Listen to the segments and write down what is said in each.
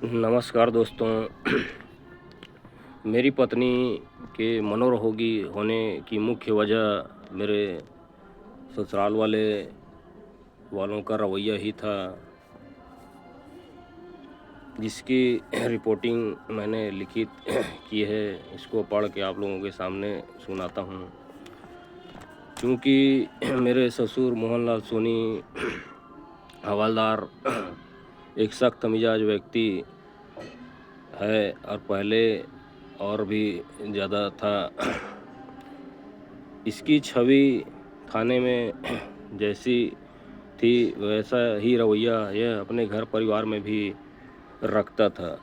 नमस्कार दोस्तों। मेरी पत्नी के मनोरोगी होने की मुख्य वजह मेरे ससुराल वालों का रवैया ही था, जिसकी रिपोर्टिंग मैंने लिखित की है। इसको पढ़ के आप लोगों के सामने सुनाता हूँ। क्योंकि मेरे ससुर मोहनलाल सोनी हवलदार एक सख्त मिजाज व्यक्ति है और पहले और भी ज़्यादा था। इसकी छवि थाने में जैसी थी वैसा ही रवैया यह अपने घर परिवार में भी रखता था।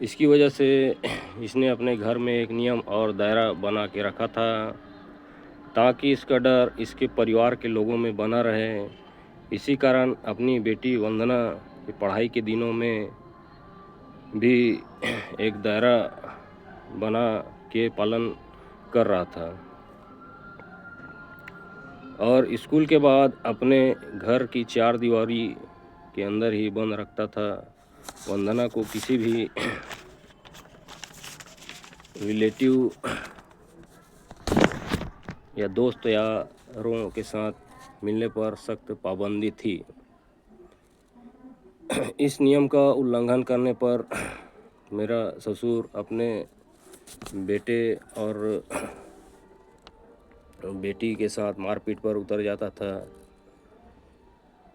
इसकी वजह से इसने अपने घर में एक नियम और दायरा बना के रखा था, ताकि इसका डर इसके परिवार के लोगों में बना रहे। इसी कारण अपनी बेटी वंदना की पढ़ाई के दिनों में भी एक दायरा बना के पालन कर रहा था और स्कूल के बाद अपने घर की चार दीवारी के अंदर ही बंद रखता था। वंदना को किसी भी रिलेटिव या दोस्त यारों के साथ मिलने पर सख्त पाबंदी थी। इस नियम का उल्लंघन करने पर मेरा ससुर अपने बेटे और बेटी के साथ मारपीट पर उतर जाता था,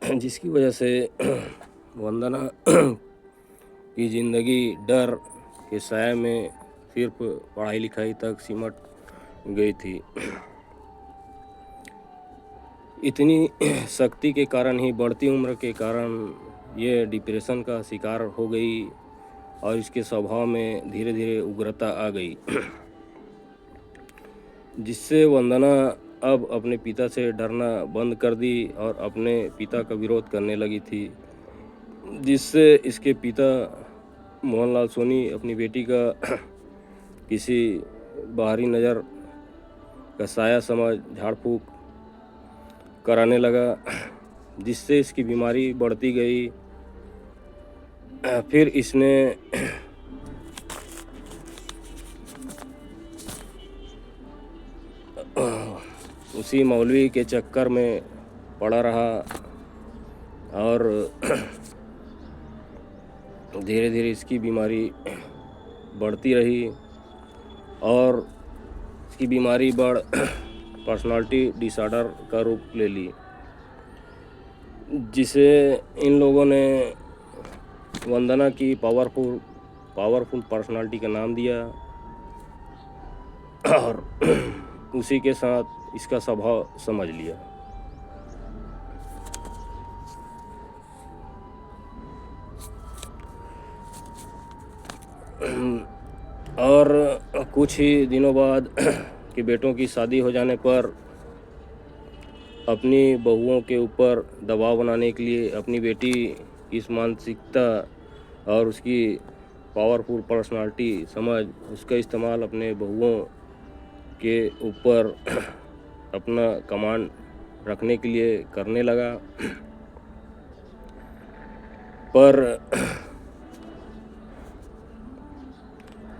जिसकी वजह से वंदना की ज़िंदगी डर के साए में सिर्फ पढ़ाई लिखाई तक सिमट गई थी। इतनी सख्ती के कारण ही बढ़ती उम्र के कारण ये डिप्रेशन का शिकार हो गई और इसके स्वभाव में धीरे धीरे उग्रता आ गई, जिससे वंदना अब अपने पिता से डरना बंद कर दी और अपने पिता का विरोध करने लगी थी, जिससे इसके पिता मोहनलाल सोनी अपनी बेटी का किसी बाहरी नज़र का साया समझ झाड़ फूक कराने लगा, जिससे इसकी बीमारी बढ़ती गई। फिर इसने उसी मौलवी के चक्कर में पड़ा रहा और धीरे धीरे इसकी बीमारी बढ़ती रही और इसकी बीमारी पर्सनालिटी डिसऑर्डर का रूप ले ली, जिसे इन लोगों ने वंदना की पावरफुल पर्सनालिटी का नाम दिया और उसी के साथ इसका स्वभाव समझ लिया। और कुछ ही दिनों बाद कि बेटों की शादी हो जाने पर अपनी बहुओं के ऊपर दबाव बनाने के लिए अपनी बेटी की इस मानसिकता और उसकी पावरफुल पर्सनालिटी समझ उसका इस्तेमाल अपने बहुओं के ऊपर अपना कमांड रखने के लिए करने लगा। पर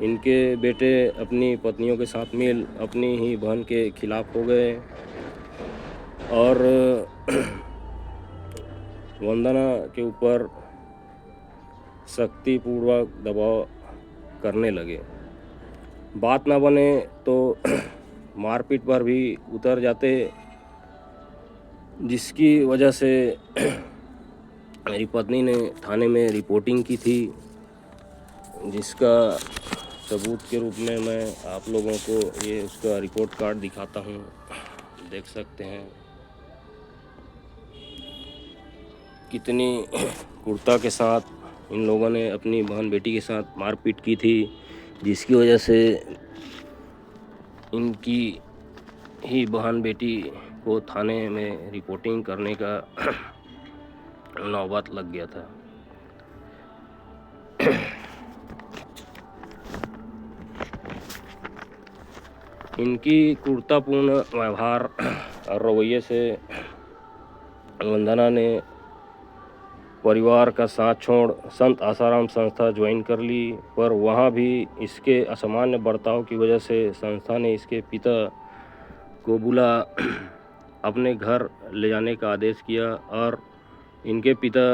इनके बेटे अपनी पत्नियों के साथ मिल अपनी ही बहन के खिलाफ हो गए और वंदना के ऊपर सख्तीपूर्वक दबाव करने लगे। बात ना बने तो मारपीट पर भी उतर जाते, जिसकी वजह से मेरी पत्नी ने थाने में रिपोर्टिंग की थी, जिसका सबूत के रूप में मैं आप लोगों को ये उसका रिपोर्ट कार्ड दिखाता हूँ, देख सकते हैं कितनी क्रूरता के साथ इन लोगों ने अपनी बहन बेटी के साथ मारपीट की थी, जिसकी वजह से इनकी ही बहन बेटी को थाने में रिपोर्टिंग करने का नौबत लग गया था। इनकी क्रूरतापूर्ण व्यवहार और रवैये से वंदना ने परिवार का साथ छोड़ संत आसाराम संस्था ज्वाइन कर ली, पर वहाँ भी इसके असामान्य बर्ताव की वजह से संस्था ने इसके पिता को बुला अपने घर ले जाने का आदेश किया और इनके पिता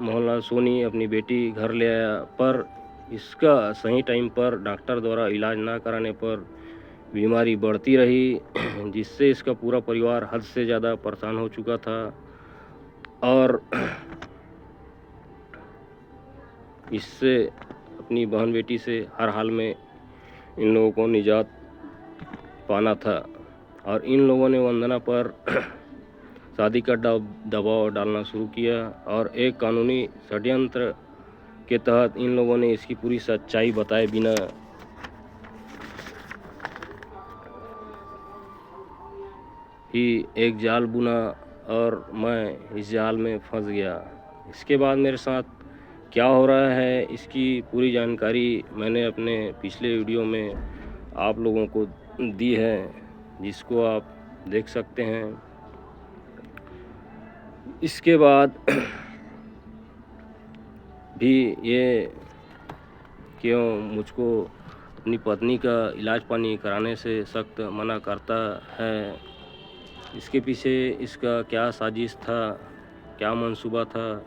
मोहनलाल सोनी अपनी बेटी घर ले आया, पर इसका सही टाइम पर डॉक्टर द्वारा इलाज ना कराने पर बीमारी बढ़ती रही, जिससे इसका पूरा परिवार हद से ज़्यादा परेशान हो चुका था और इससे अपनी बहन बेटी से हर हाल में इन लोगों को निजात पाना था और इन लोगों ने वंदना पर शादी का दबाव डालना शुरू किया और एक कानूनी षड्यंत्र के तहत इन लोगों ने इसकी पूरी सच्चाई बताए बिना ही एक जाल बुना और मैं इस जाल में फंस गया। इसके बाद मेरे साथ क्या हो रहा है इसकी पूरी जानकारी मैंने अपने पिछले वीडियो में आप लोगों को दी है, जिसको आप देख सकते हैं। इसके बाद भी ये क्यों मुझको अपनी पत्नी का इलाज पानी कराने से सख्त मना करता है, इसके पीछे इसका क्या साजिश था, क्या मंसूबा था,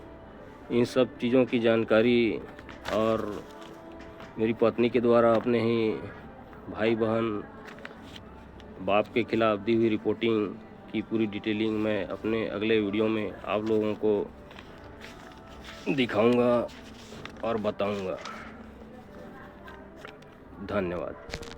इन सब चीज़ों की जानकारी और मेरी पत्नी के द्वारा अपने ही भाई बहन बाप के खिलाफ दी हुई रिपोर्टिंग की पूरी डिटेलिंग मैं अपने अगले वीडियो में आप लोगों को दिखाऊंगा और बताऊंगा। धन्यवाद।